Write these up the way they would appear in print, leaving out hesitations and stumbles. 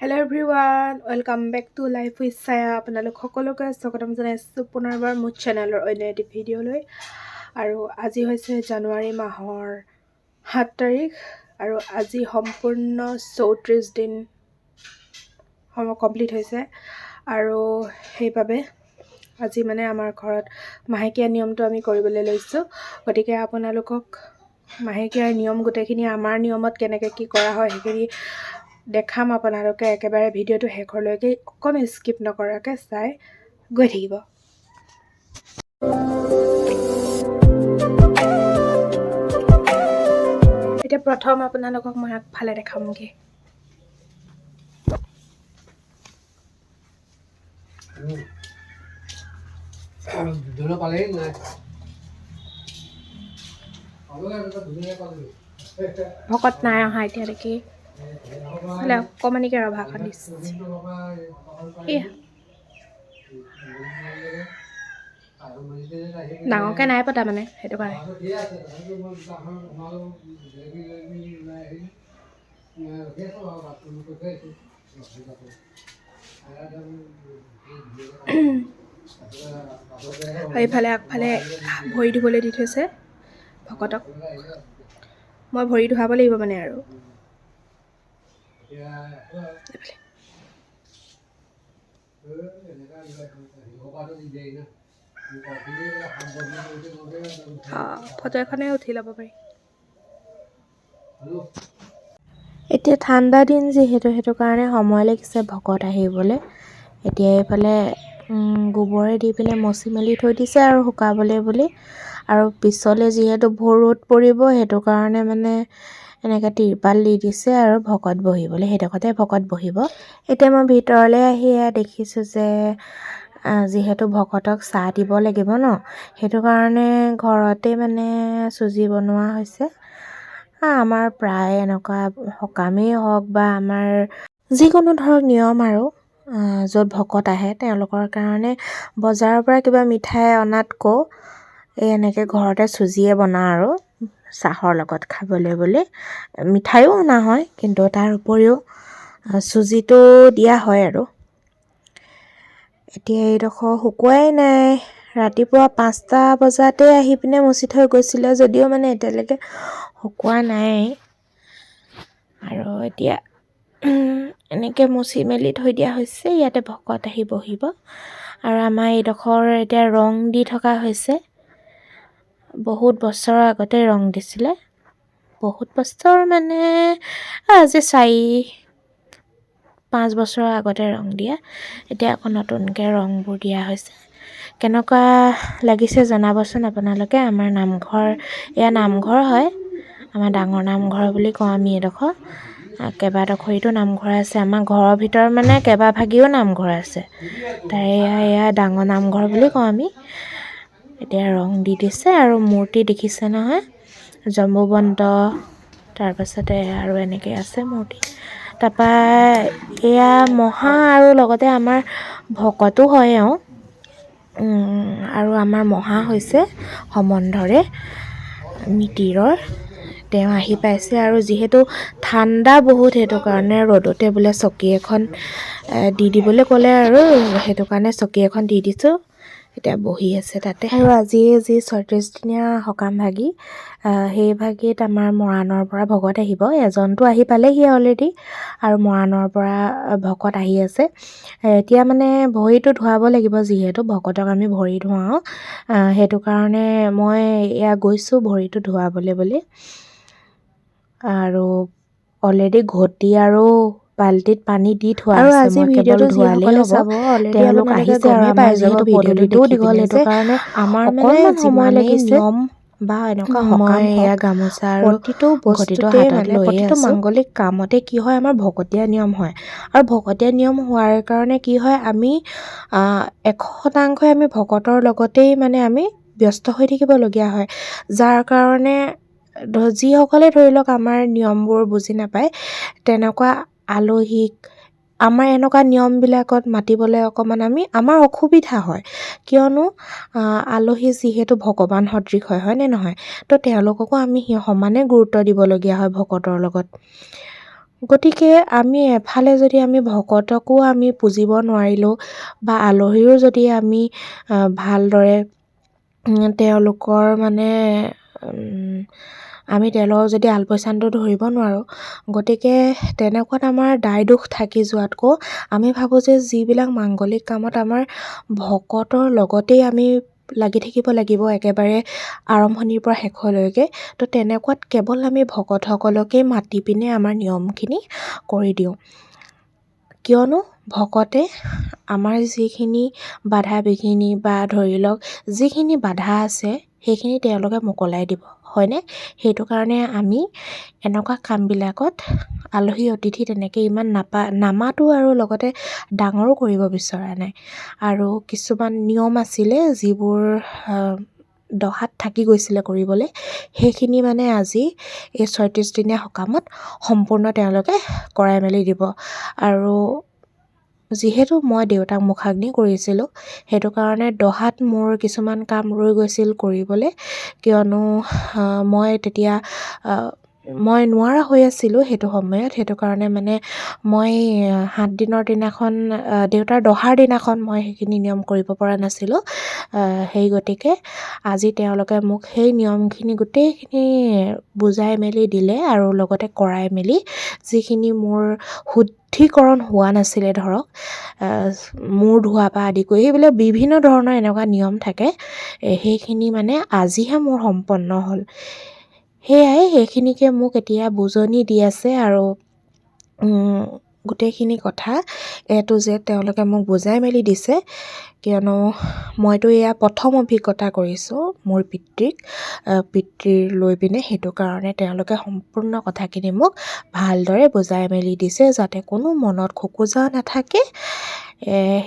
Hello' everyone, welcome back to life with Chhaya. আপোনালোক সকলোকে স্বাগতম জনাইছোঁ পুনৰবাৰ মোৰ চেনেলৰ অন্য এটি ভিডিঅ'লৈ। আৰু আজি হৈছে জানুৱাৰী মাহৰ 7 তাৰিখ আৰু আজি সম্পূৰ্ণ 34 দিন কমপ্লিট হৈছে। আৰু সেইবাবে আজি মানে আমাৰ ঘৰত মাহেকীয়া নিয়মটো আমি কৰিবলৈ লৈছোঁ। গতিকে আপোনালোকক মাহেকীয়াৰ নিয়ম গোটেইখিনি আমাৰ নিয়মত কেনেকৈ কি কৰা হয় সেইখিনি দেখাম। আপোনালোকে একেবাৰে ভিডিঅ'টো শেষলৈকে অকণো স্কিপ নকৰাকৈ চাই গৈ থাকিব। এতিয়া প্ৰথম আপোনালোকক মই আগফালে দেখামগৈ। ভকত নাই অহা এতিয়ালৈকে, বোলে অকণমানিকৈ ৰভাখন দিছে। ডাঙৰকৈ নাই পতা মানে সেইটো কাৰণে। এইফালে আগফালে ভৰি ধুবলৈ দি থৈছে ভকতক। মই ভৰি ধুৱাব লাগিব মানে আৰু ফটো এখনে উঠি ল'ব পাৰি। এতিয়া ঠাণ্ডা দিন যিহেতু সেইটো কাৰণে সময় লাগিছে ভকত আহিবলৈ। এতিয়া এইফালে গোবৰে দি পিনে মচি মেলি থৈ দিছে আৰু শুকাবলৈ বুলি। আৰু পিছলৈ যিহেতু ভোৰ ৰ'দ পৰিব সেইটো কাৰণে মানে এনেকৈ তিৰপাল দি দিছে আৰু ভকত বহিবলৈ, সেইডোখৰতে ভকত বহিব। এতিয়া মই ভিতৰলৈ আহি দেখিছোঁ যে যিহেতু ভকতক চাহ দিব লাগিব ন, সেইটো কাৰণে ঘৰতে মানে চুজি বনোৱা হৈছে। আমাৰ প্ৰায় এনেকুৱা সকামেই হওক বা আমাৰ যিকোনো ধৰক নিয়ম আৰু য'ত ভকত আহে তেওঁলোকৰ কাৰণে বজাৰৰ পৰা কিবা মিঠাই অনাতকৈ এনেকৈ ঘৰতে চুজিয়ে বনাওঁ আৰু চাহৰ লগত খাবলৈ বুলি। মিঠাইও অনা হয়, কিন্তু তাৰ উপৰিও চুজিটো দিয়া হয় আৰু। এতিয়া এইডোখৰ শুকুৱাই নাই। ৰাতিপুৱা 5টা বজাতে আহি পিনে মচি থৈ গৈছিলে যদিও মানে এতিয়ালৈকে শুকোৱা নাই। আৰু এতিয়া এনেকৈ মচি মেলি থৈ দিয়া হৈছে। ইয়াতে ভকত আহি বহিব। আৰু আমাৰ এইডোখৰ এতিয়া ৰং দি থকা হৈছে। বহুত বছৰৰ আগতে ৰং দিছিলে। বহুত বছৰ মানে আজি 4-5 বছৰৰ আগতে ৰং দিয়া। এতিয়া আকৌ নতুনকৈ ৰংবোৰ দিয়া হৈছে। কেনেকুৱা লাগিছে জনাবচোন আপোনালোকে। আমাৰ নামঘৰ, এয়া নামঘৰ হয়, আমাৰ ডাঙৰ নামঘৰ বুলি কওঁ আমি এইডোখৰ। কেইবাডোখৰিতো নামঘৰ আছে। আমাৰ ঘৰৰ ভিতৰত মানে কেইবাভাগিও নামঘৰ আছে। তাৰে এয়া ডাঙৰ নামঘৰ বুলি কওঁ আমি। এতিয়া ৰং দি দিছে আৰু মূৰ্তি দেখিছে নহয়, জম্বুবন্ত, তাৰপাছতে আৰু এনেকৈ আছে মূৰ্তি। তাৰপৰা এয়া মহা আৰু লগতে আমাৰ ভকতো হয় আৰু আমাৰ মহা হৈছে সম্বন্ধৰে মিতিৰৰ। তেওঁ আহি পাইছে আৰু যিহেতু ঠাণ্ডা বহুত সেইটো কাৰণে ৰ'দতে বোলে চকী এখন দি দিবলৈ ক'লে আৰু সেইটো কাৰণে চকী এখন দি দিছোঁ। এতিয়া বহি আছে তাতে। আৰু আজি যি 34 দিনীয়া সকাম ভাগি, সেই ভাগিত আমাৰ মৰাণৰ পৰা ভকত আহিব। এজনটো আহি পালেহি অলৰেডি আৰু মৰাণৰ পৰা ভকত আহি আছে। এতিয়া মানে ভৰিটো ধুৱাব লাগিব, যিহেতু ভকতক আমি ভৰি ধুৱাওঁ। সেইটো কাৰণে মই এয়া গৈছোঁ ভৰিটো ধুৱাবলৈ বুলি। আৰু অলৰেডি ঘটি আৰু বাল্টিত পানী দি থোৱা আছে। আৰু আজি ভিডিঅ'টো যিসকলে চাব অলৰেডি তেওঁলোক আহিছে আৰু আমাৰ যিহেতু ভিডিঅ'টোও দীঘল সেইটো কাৰণে আমাৰ মানে সময় লাগিছে নিয়ম বা এনেকুৱা সকাম এয়া গামোচা আৰু প্ৰতিটো বস্তুতে মানে প্ৰতিটো মাংগলিক কামতে কি হয়, আমাৰ ভকতীয়া নিয়ম হয়। আৰু ভকতীয়া নিয়ম হোৱাৰ কাৰণে কি হয়, আমি 100% আমি ভকতৰ লগতেই মানে আমি ব্যস্ত হৈ থাকিবলগীয়া হয়। যাৰ কাৰণে যিসকলে ধৰি লওক আমাৰ নিয়মবোৰ বুজি নাপায়, তেনেকুৱা আলহীক আমাৰ এনেকুৱা নিয়মবিলাকত মাতিবলৈ অকণমান আমাৰ অসুবিধা হয়। কিয়নো আলহী যিহেতু ভগৱান সদৃশ হয়, হয়নে নহয়? তো তেওঁলোককো আমি সমানে গুৰুত্ব দিবলগীয়া হয় ভকতৰ লগত। গতিকে আমি এফালে যদি আমি ভকতকো আমি পুজিব নোৱাৰিলোঁ বা আলহীও যদি আমি ভালদৰে তেওঁলোকৰ মানে আমি তেওঁলোকক যদি আলপৈচানটো ধৰিব নোৱাৰোঁ, গতিকে তেনেকুৱাত আমাৰ দায় দোষ থাকি যোৱাতকৈ আমি ভাবোঁ যে যিবিলাক মাংগলিক কামত আমাৰ ভকতৰ লগতেই আমি লাগি থাকিব লাগিব একেবাৰে আৰম্ভণিৰ পৰা শেষলৈকে, তো তেনেকুৱাত কেৱল আমি ভকতসকলকেই মাতি পিনে আমাৰ নিয়মখিনি কৰি দিওঁ। কিয়নো ভকতে আমাৰ যিখিনি বাধা বিঘিনি বা ধৰি লওক যিখিনি বাধা আছে সেইখিনি তেওঁলোকে মোকলাই দিব, হয়নে? সেইটো কাৰণে আমি এনেকুৱা কামবিলাকত আলহী অতিথি তেনেকৈ ইমান নামাতো আৰু লগতে ডাঙৰো কৰিব বিচৰা নাই। আৰু কিছুমান নিয়ম আছিলে যিবোৰ দহাত থাকি গৈছিলে কৰিবলৈ, সেইখিনি মানে আজি এই ৩৬ দিনীয়া সকামত সম্পূৰ্ণ তেওঁলোকে কৰাই মেলি দিব। আৰু যিহেতু মই দেউতাক মুখাগ্নি কৰিছিলোঁ, সেইটো কাৰণে দহাত মোৰ কিছুমান কাম ৰৈ গৈছিল কৰিবলৈ, কিয়নো মই তেতিয়া মই নোৱাৰা হৈ আছিলোঁ সেইটো সময়ত। সেইটো কাৰণে মানে মই ৭ দিনৰ দিনাখন দেউতাৰ দহাৰ দিনাখন মই সেইখিনি নিয়ম কৰিব পৰা নাছিলোঁ। সেই গতিকে আজি তেওঁলোকে মোক সেই নিয়মখিনি গোটেইখিনি বুজাই মেলি দিলে আৰু লগতে কৰাই মেলি যিখিনি মোৰ শুদ্ধিকৰণ হোৱা নাছিলে, ধৰক মূৰ ধোৱা পৰা আদি কৰি সেইবিলাক বিভিন্ন ধৰণৰ এনেকুৱা নিয়ম থাকে, সেইখিনি মানে আজিহে মোৰ সম্পন্ন হ'ল। সেয়াই সেইখিনিকে মোক এতিয়া বুজনি দি আছে আৰু গোটেইখিনি কথা A to Z তেওঁলোকে মোক বুজাই মেলি দিছে, কিয়নো মইতো এয়া প্ৰথম অভিজ্ঞতা কৰিছোঁ মোৰ পিতৃৰ লৈ পিনে। সেইটো কাৰণে তেওঁলোকে সম্পূৰ্ণ কথাখিনি মোক ভালদৰে বুজাই মেলি দিছে যাতে কোনো মনত খোকোজা নাথাকে।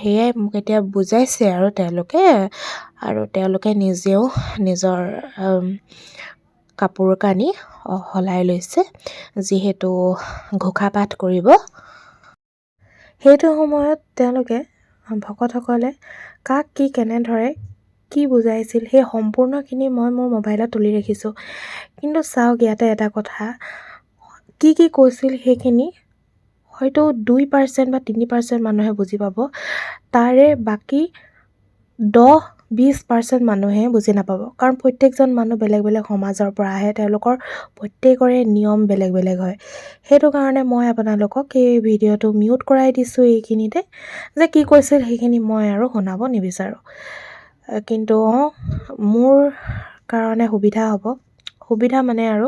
সেয়াই মোক এতিয়া বুজাইছে আৰু তেওঁলোকে নিজেও নিজৰ কাপোৰ কানি সলাই লৈছে, যিহেতু ঘোষা পাঠ কৰিব। সেইটো সময়ত তেওঁলোকে ভকতসকলে কাক কি কেনেদৰে কি বুজাইছিল সেই সম্পূৰ্ণখিনি মই মোৰ মোবাইলত তুলি ৰাখিছোঁ। কিন্তু চাওক ইয়াতে এটা কথা, কি কৈছিল সেইখিনি হয়তো 2% বা 3% মানুহে বুজি পাব, তাৰে বাকী 10-20% মানুহে বুজি নাপাব। কাৰণ প্ৰত্যেকজন মানুহ বেলেগ বেলেগ সমাজৰ পৰা আহে, তেওঁলোকৰ প্ৰত্যেকৰে নিয়ম বেলেগ বেলেগ হয়। সেইটো কাৰণে মই আপোনালোকক এই ভিডিঅ'টো মিউট কৰাই দিছোঁ এইখিনিতে, যে কি কৈছিল সেইখিনি মই আৰু শুনাব নিবিচাৰোঁ। কিন্তু মোৰ কাৰণে সুবিধা মানে আৰু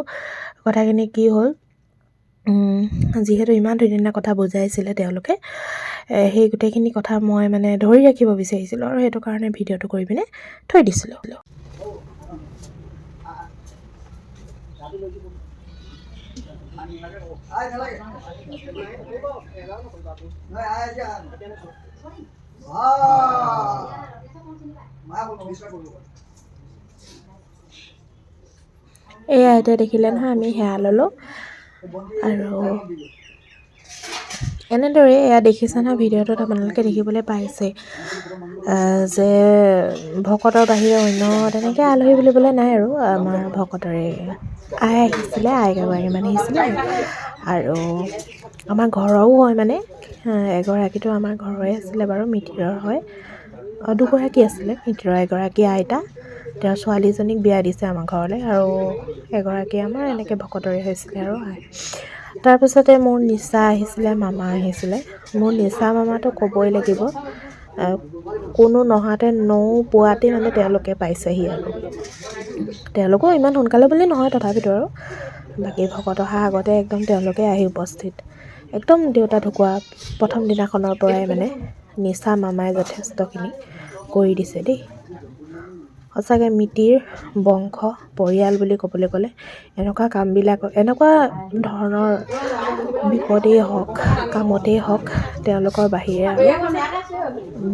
কথাখিনি কি হ'ল, যিহেতু ইমান ধুনীয়া কথা বুজাইছিলে তেওঁলোকে, সেই গোটেইখিনি কথা মই মানে ধৰি ৰাখিব বিচাৰিছিলোঁ আৰু সেইটো কাৰণে ভিডিঅ'টো কৰি পিনে থৈ দিছিলোঁ। এয়া এতিয়া দেখিলে নহয়, আমি সেয়া ল'লোঁ আৰু এনেদৰে এয়া দেখিছে নহয় ভিডিঅ'টোত আপোনালোকে দেখিবলৈ পাইছে যে ভকতৰ বাহিৰে অন্য তেনেকৈ আলহী বুলিবলৈ নাই আৰু আমাৰ ভকতৰে আই আহিছিলে, আইগৰাকীমান আহিছিলে আৰু আমাৰ ঘৰৰো হয়, মানে এগৰাকীটো আমাৰ ঘৰৰে আছিলে বাৰু, মিতিৰৰ হয়। দুগৰাকী আছিলে, মিতিৰৰ এগৰাকী আইতা, তেওঁৰ ছোৱালীজনীক বিয়া দিছে আমাৰ ঘৰলৈ, আৰু এগৰাকী আমাৰ এনেকৈ ভকতৰে হৈছিলে আৰু আই। তাৰপিছতে মোৰ নিচা আহিছিলে, মামা আহিছিলে। মোৰ নিচা মামাটো ক'বই লাগিব, কোনো নহাতে পোৱাতেই মানে তেওঁলোকে পাইছেহি আৰু তেওঁলোকো ইমান সোনকালে বুলি নহয়, তথাপিতো আৰু বাকী ভকত অহা আগতে একদম তেওঁলোকে আহি উপস্থিত। একদম দেউতা ঢুকুৱা প্ৰথম দিনাখনৰ পৰাই মানে নিচা মামাই যথেষ্টখিনি কৰি দিছে দেই। সঁচাকৈ মিতিৰ বংশ পৰিয়াল বুলি ক'বলৈ গ'লে এনেকুৱা কামবিলাক, এনেকুৱা ধৰণৰ বিপদেই হওক কামতেই হওক তেওঁলোকৰ বাহিৰে আৰু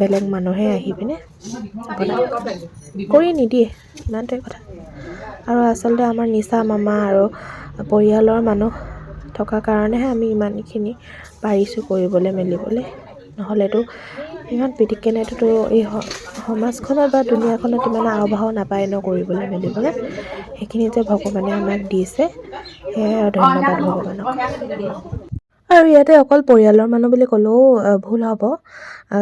বেলেগ মানুহে আহি পিনে আপোনাক কৰি নিদিয়ে, ইমানটোৱে কথা। আৰু আচলতে আমাৰ নিচা মামা আৰু পৰিয়ালৰ মানুহ থকা কাৰণেহে আমি ইমানখিনি পাৰিছোঁ কৰিবলৈ মেলিবলৈ, নহ'লেতো ইমান পিটিকেনেতো এই সমাজখনত বা দুনীয়াখনত ইমান আওভাও নাপায় ন কৰিবলৈ মেলিবলৈ। সেইখিনি যে ভগৱানে আমাক দিছে, সেয়াই ধন্যবাদ ভগৱানক। আৰু ইয়াতে অকল পৰিয়ালৰ মানুহ বুলি ক'লেও ভুল হ'ব।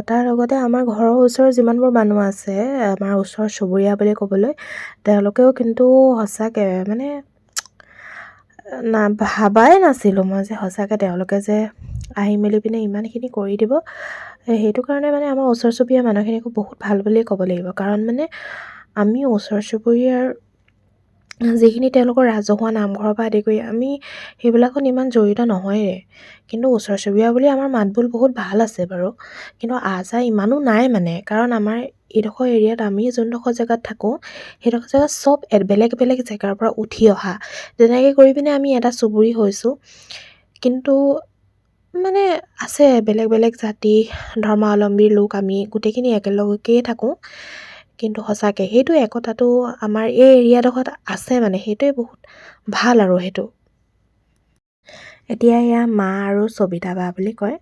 তাৰ লগতে আমাৰ ঘৰৰ ওচৰৰ যিমানবোৰ মানুহ আছে, আমাৰ ওচৰ চুবুৰীয়া বুলি ক'বলৈ, তেওঁলোকেও কিন্তু সঁচাকৈ মানে ভাবাই নাছিলোঁ মই যে সঁচাকৈ তেওঁলোকে যে আহি মেলি পিনে ইমানখিনি কৰি দিব। সেইটো কাৰণে মানে আমাৰ ওচৰ চুবুৰীয়া মানুহখিনিকো বহুত ভাল বুলিয়ে ক'ব লাগিব। কাৰণ মানে আমি ওচৰ চুবুৰীয়াৰ যিখিনি তেওঁলোকৰ ৰাজহুৱা নামঘৰৰ পৰা আদি কৰি আমি সেইবিলাকত ইমান জড়িত নহয়েই, কিন্তু ওচৰ চুবুৰীয়া বুলি আমাৰ মাতবোল বহুত ভাল আছে বাৰু। কিন্তু আহ-যাহ ইমানো নাই মানে, কাৰণ আমাৰ এইডোখৰ এৰিয়াত আমি যোনডোখৰ জেগাত থাকোঁ সেইডোখৰ জেগাত চব বেলেগ বেলেগ জেগাৰ পৰা উঠি অহা, তেনেকৈ কৰি পিনে আমি এটা চুবুৰী হৈছোঁ। কিন্তু মানে আছে বেলেগ বেলেগ জাতি ধৰ্মাৱলম্বীৰ লোক, আমি গোটেইখিনি একেলগেই থাকোঁ। কিন্তু সঁচাকৈ সেইটো একতাটো আমাৰ এই এৰিয়াডোখৰত আছে মানে, সেইটোৱে বহুত ভাল আৰু সেইটো। এতিয়া এয়া মা আৰু সবিতা বা বুলি কয়।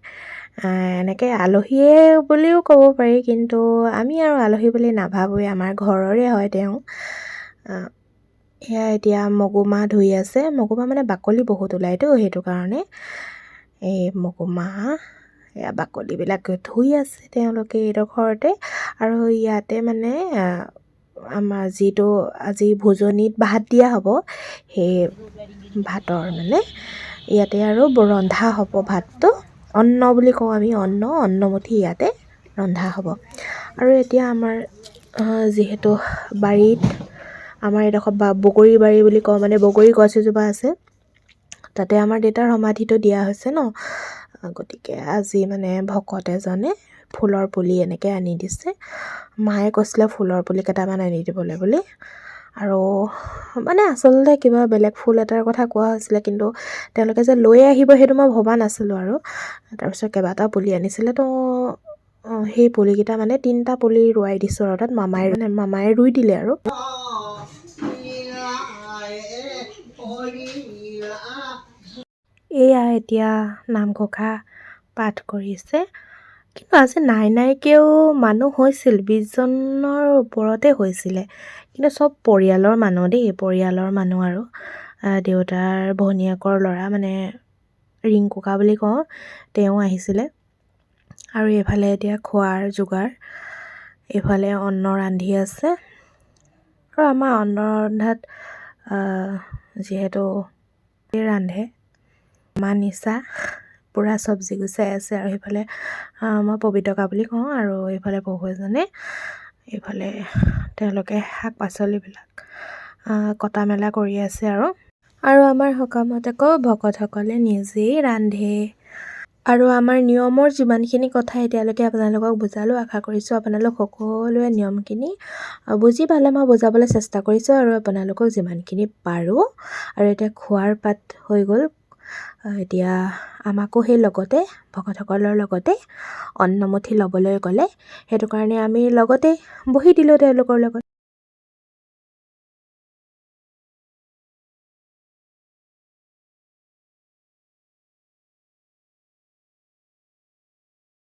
এনেকৈ আলহীয়ে বুলিও ক'ব পাৰি, কিন্তু আমি আৰু আলহী বুলি নাভাবোঁৱে, আমাৰ ঘৰৰে হয় তেওঁ। এয়া এতিয়া মগুমাহ ধুই আছে। মগুমাহ মানে বাকলি বহুত ওলাইতো, সেইটো কাৰণে এই মগুমাহ এয়া বাকলিবিলাক ধুই আছে তেওঁলোকে এইডোখৰতে। আৰু ইয়াতে মানে আমাৰ যিটো আজি ভোজনীত ভাত দিয়া হ'ব, সেই ভাতৰ মানে ইয়াতে আৰু ৰন্ধা হ'ব ভাতটো। অন্ন বুলি কওঁ আমি, অন্নমুঠি ইয়াতে ৰন্ধা হ'ব। আৰু এতিয়া আমাৰ যিহেতু বাৰীত আমাৰ এডোখৰ বগৰী বাৰী বুলি কওঁ, মানে বগৰী গছ এজোপা আছে, তাতে আমাৰ দেউতাৰ সমাধিটো দিয়া হৈছে ন। গতিকে আজি মানে ভকত এজনে ফুলৰ পুলি এনেকৈ আনি দিছে। মায়ে কৈছিলে ফুলৰ পুলি কেইটামান আনি দিবলৈ বুলি। আৰু মানে আচলতে কিবা বেলেগ ফুল এটাৰ কথা কোৱা হৈছিলে, কিন্তু তেওঁলোকে যে লৈ আহিব সেইটো মই ভবা নাছিলোঁ। আৰু তাৰপিছত কেইবাটাও পুলি আনিছিলে, তো সেই পুলিকেইটা মানে 3টা পুলি ৰুৱাই দিছোঁ। আৰু তাত মামায়ে ৰুই দিলে আৰু। এয়া এতিয়া নামঘোষা পাঠ কৰিছে। কিন্তু আজি নাইকেও মানুহ হৈছিল, 20জনৰ ওপৰতে হৈছিলে। কিন্তু চব পৰিয়ালৰ মানুহ দেই, পৰিয়ালৰ মানুহ। আৰু দেউতাৰ ভনীয়েকৰ ল'ৰা মানে ৰিংকুকা বুলি কওঁ, তেওঁ আহিছিলে। আৰু এইফালে এতিয়া খোৱাৰ যোগাৰ, এইফালে অন্ন ৰান্ধি আছে। আৰু আমাৰ অন্ন ৰন্ধাত যিহেতু ৰান্ধে মা নিচা পূৰা চব্জি গুচাই আছে। আৰু সেইফালে মই পবিতকা বুলি কওঁ, আৰু এইফালে বহু এজনে, এইফালে তেওঁলোকে শাক পাচলিবিলাক কটা মেলা কৰি আছে। আৰু আমাৰ সকামত আকৌ ভকতসকলে নিজেই ৰান্ধে। আৰু আমাৰ নিয়মৰ যিমানখিনি কথা এতিয়ালৈকে আপোনালোকক বুজালোঁ, আশা কৰিছোঁ আপোনালোক সকলোৱে নিয়মখিনি বুজি পালে। মই বুজাবলৈ চেষ্টা কৰিছোঁ আৰু আপোনালোকক যিমানখিনি পাৰোঁ। আৰু এতিয়া খোৱাৰ পাত হৈ গ'ল। এতিয়া আমাকো সেই লগতে ভকতসকলৰ লগতে অন্নমুঠি ল'বলৈ ক'লে, সেইটো কাৰণে আমি লগতে বহি দিলোঁ তেওঁলোকৰ লগত।